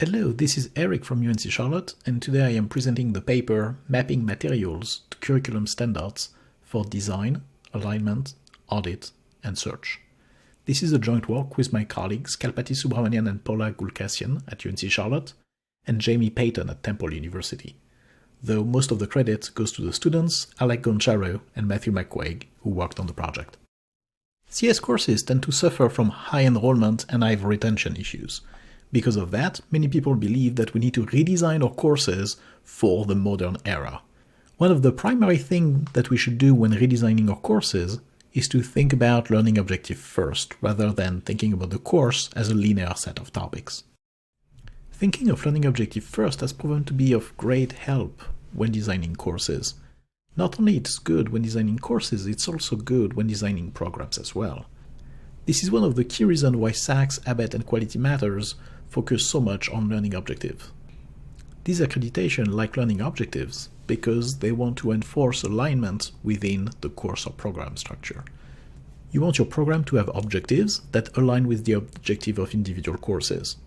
Hello, this is Eric from UNC Charlotte, and today I am presenting the paper Mapping Materials to Curriculum Standards for Design, Alignment, Audit, and Search. This is a joint work with my colleagues Subramanian and Goolkasian at UNC Charlotte, and Payton at Temple University, though most of the credit goes to the students like Goncharow and Mcquaigue who worked on the project. CS courses tend to suffer from high enrollment and high retention issues. Because of that, many people believe that we need to redesign our courses for the modern era. One of the primary things that we should do when redesigning our courses is to think about learning objective first, rather than thinking about the course as a linear set of topics. Thinking of learning objective first has proven to be of great help when designing courses. Not only it's good when designing courses, it's also good when designing programs as well. This is one of the key reasons why SIGCSE, Audit, and Quality Matters focus so much on learning objectives. These accreditations like learning objectives because they want to enforce alignment within the course or program structure. You want your program to have objectives that align with the objective of individual courses.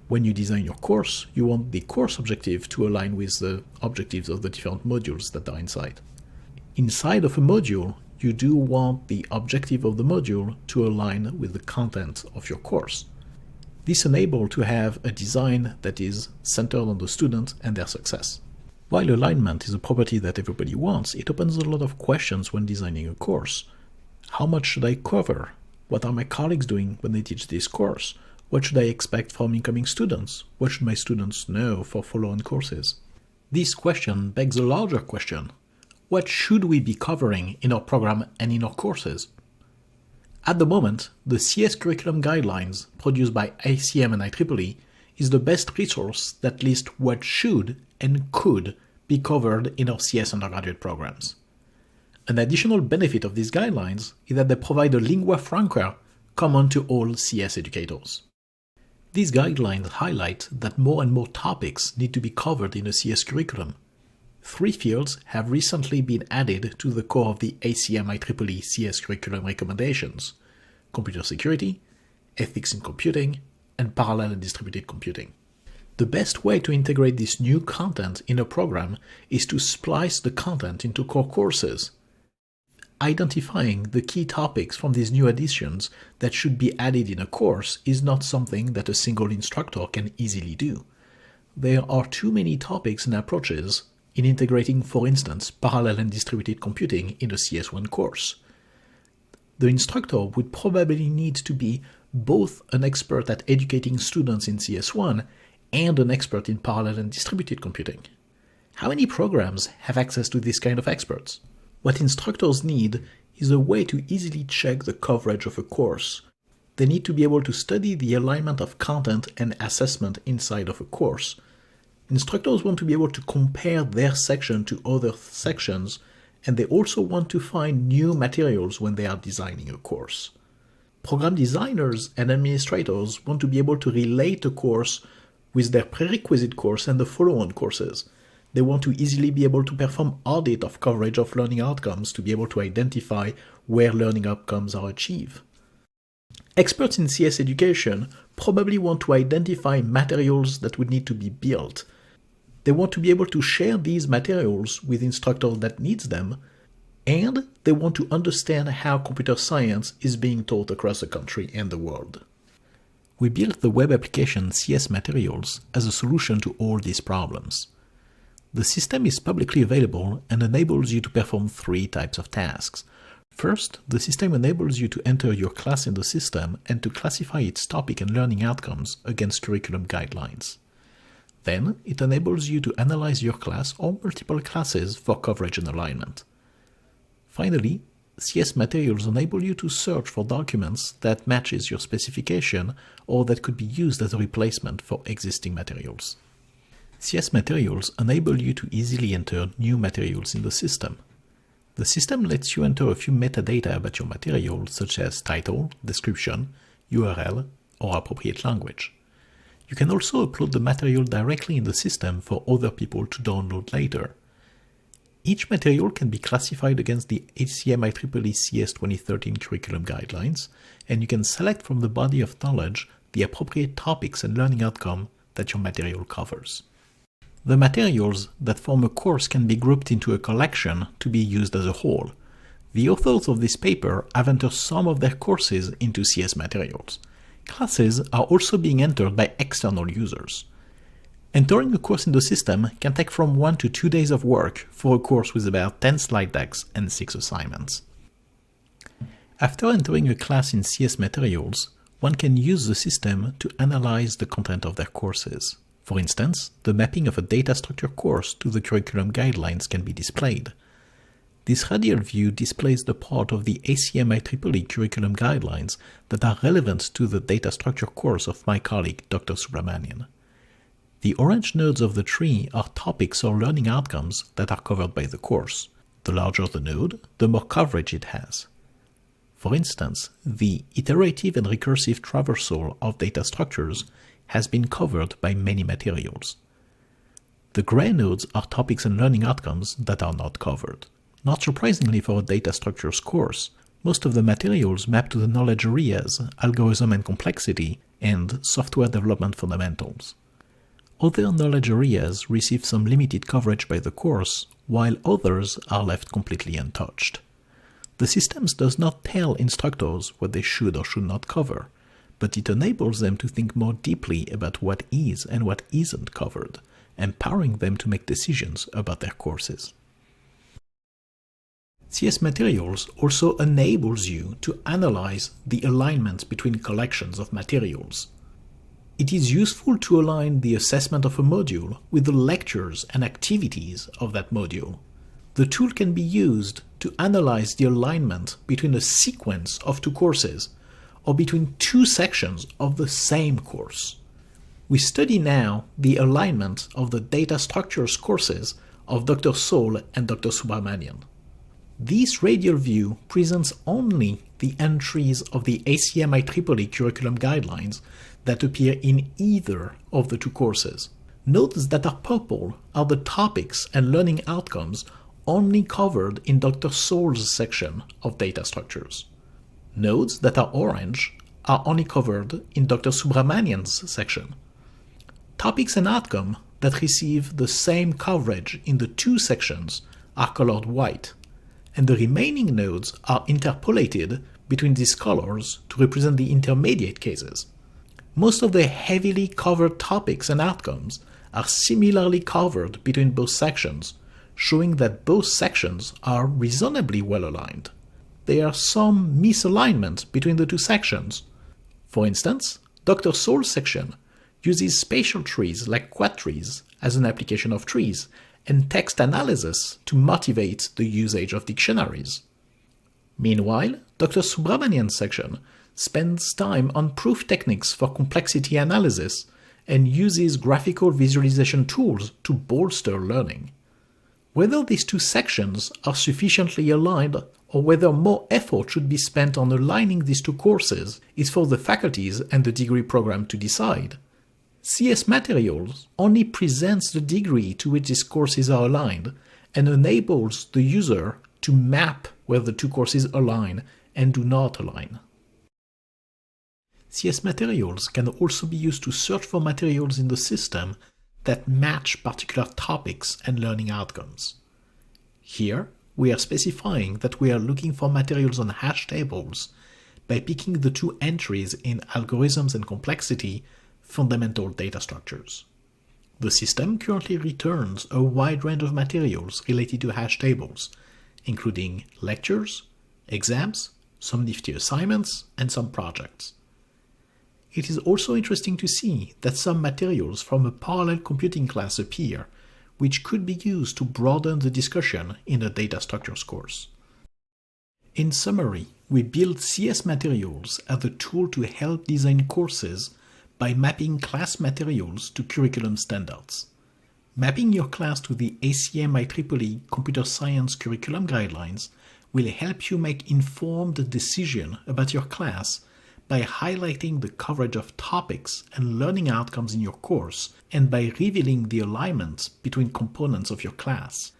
When you design your course, you want the course objective to align with the objectives of the different modules that are inside. Inside of a module, you do want the objective of the module to align with the content of your course. This enables to have a design that is centered on the student and their success. While alignment is a property that everybody wants, it opens a lot of questions when designing a course. How much should I cover? What are my colleagues doing when they teach this course? What should I expect from incoming students? What should my students know for follow-on courses? This question begs a larger question. What should we be covering in our program and in our courses? At the moment, the CS Curriculum Guidelines produced by ACM and IEEE is the best resource that lists what should and could be covered in our CS undergraduate programs. An additional benefit of these guidelines is that they provide a lingua franca common to all CS educators. These guidelines highlight that more and more topics need to be covered in a CS curriculum. 3 fields have recently been added to the core of the ACM IEEE CS curriculum recommendations: computer security, ethics in computing, and parallel and distributed computing. The best way to integrate this new content in a program is to splice the content into core courses. Identifying the key topics from these new additions that should be added in a course is not something that a single instructor can easily do. There are too many topics and approaches in integrating, for instance, parallel and distributed computing in a CS1 course. The instructor would probably need to be both an expert at educating students in CS1 and an expert in parallel and distributed computing. How many programs have access to this kind of experts? What instructors need is a way to easily check the coverage of a course. They need to be able to study the alignment of content and assessment inside of a course. Instructors want to be able to compare their section to other sections, and they also want to find new materials when they are designing a course. Program designers and administrators want to be able to relate a course with their prerequisite course and the follow-on courses. They want to easily be able to perform audit of coverage of learning outcomes to be able to identify where learning outcomes are achieved. Experts in CS education probably want to identify materials that would need to be built. They want to be able to share these materials with instructors that needs them, and they want to understand how computer science is being taught across the country and the world. We built the web application CS Materials as a solution to all these problems. The system is publicly available and enables you to perform 3 types of tasks. First, the system enables you to enter your class in the system and to classify its topic and learning outcomes against curriculum guidelines. Then, it enables you to analyze your class or multiple classes for coverage and alignment. Finally, CS Materials enable you to search for documents that matches your specification or that could be used as a replacement for existing materials. CS Materials enable you to easily enter new materials in the system. The system lets you enter a few metadata about your material, such as title, description, URL, or appropriate language. You can also upload the material directly in the system for other people to download later. Each material can be classified against the ACM IEEE CS 2013 curriculum guidelines, and you can select from the body of knowledge the appropriate topics and learning outcome that your material covers. The materials that form a course can be grouped into a collection to be used as a whole. The authors of this paper have entered some of their courses into CS materials. Classes are also being entered by external users. Entering a course in the system can take from 1 to 2 days of work for a course with about 10 slide decks and 6 assignments. After entering a class in CS materials, one can use the system to analyze the content of their courses. For instance, the mapping of a data structure course to the curriculum guidelines can be displayed. This radial view displays the part of the ACM-IEEE curriculum guidelines that are relevant to the data structure course of my colleague Dr. Subramanian. The orange nodes of the tree are topics or learning outcomes that are covered by the course. The larger the node, the more coverage it has. For instance, the iterative and recursive traversal of data structures has been covered by many materials. The gray nodes are topics and learning outcomes that are not covered. Not surprisingly for a data structures course, most of the materials map to the knowledge areas, algorithm and complexity, and software development fundamentals. Other knowledge areas receive some limited coverage by the course, while others are left completely untouched. The system does not tell instructors what they should or should not cover, but it enables them to think more deeply about what is and what isn't covered, empowering them to make decisions about their courses. CS Materials also enables you to analyze the alignment between collections of materials. It is useful to align the assessment of a module with the lectures and activities of that module. The tool can be used to analyze the alignment between a sequence of 2 courses or between 2 sections of the same course. We study now the alignment of the data structures courses of Dr. Saule and Dr. Subramanian. This radial view presents only the entries of the ACM-IEEE curriculum guidelines that appear in either of the 2 courses. Nodes that are purple are the topics and learning outcomes only covered in Dr. Saule's section of data structures. Nodes that are orange are only covered in Dr. Subramanian's section. Topics and outcomes that receive the same coverage in the 2 sections are colored white, and the remaining nodes are interpolated between these colors to represent the intermediate cases. Most of the heavily covered topics and outcomes are similarly covered between both sections, showing that both sections are reasonably well aligned. There are some misalignment between the 2 sections. For instance, Dr. Saule's section uses spatial trees like quadtrees as an application of trees, and text analysis to motivate the usage of dictionaries. Meanwhile, Dr. Subramanian's section spends time on proof techniques for complexity analysis and uses graphical visualization tools to bolster learning. Whether these 2 sections are sufficiently aligned or whether more effort should be spent on aligning these 2 courses is for the faculties and the degree program to decide. CS Materials only presents the degree to which these courses are aligned and enables the user to map where the 2 courses align and do not align. CS Materials can also be used to search for materials in the system that match particular topics and learning outcomes. Here, we are specifying that we are looking for materials on hash tables by picking the 2 entries in algorithms and complexity, fundamental data structures. The system currently returns a wide range of materials related to hash tables, including lectures, exams, some nifty assignments, and some projects. It is also interesting to see that some materials from a parallel computing class appear, which could be used to broaden the discussion in a data structures course. In summary, we build CS Materials as a tool to help design courses by mapping class materials to curriculum standards. Mapping your class to the ACM-IEEE Computer Science Curriculum Guidelines will help you make informed decisions about your class by highlighting the coverage of topics and learning outcomes in your course and by revealing the alignment between components of your class.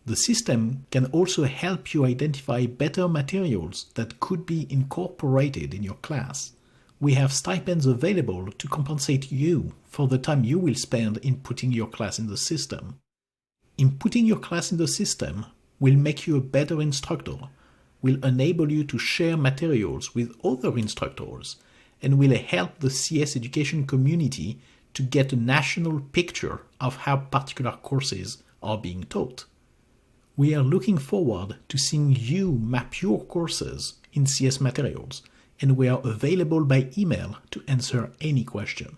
The system can also help you identify better materials that could be incorporated in your class. we have stipends available to compensate you for the time you will spend in putting your class in the system. Inputting your class in the system will make you a better instructor, will enable you to share materials with other instructors, and will help the CS education community to get a national picture of how particular courses are being taught. We are looking forward to seeing you map your courses in CS materials, and we are available by email to answer any question.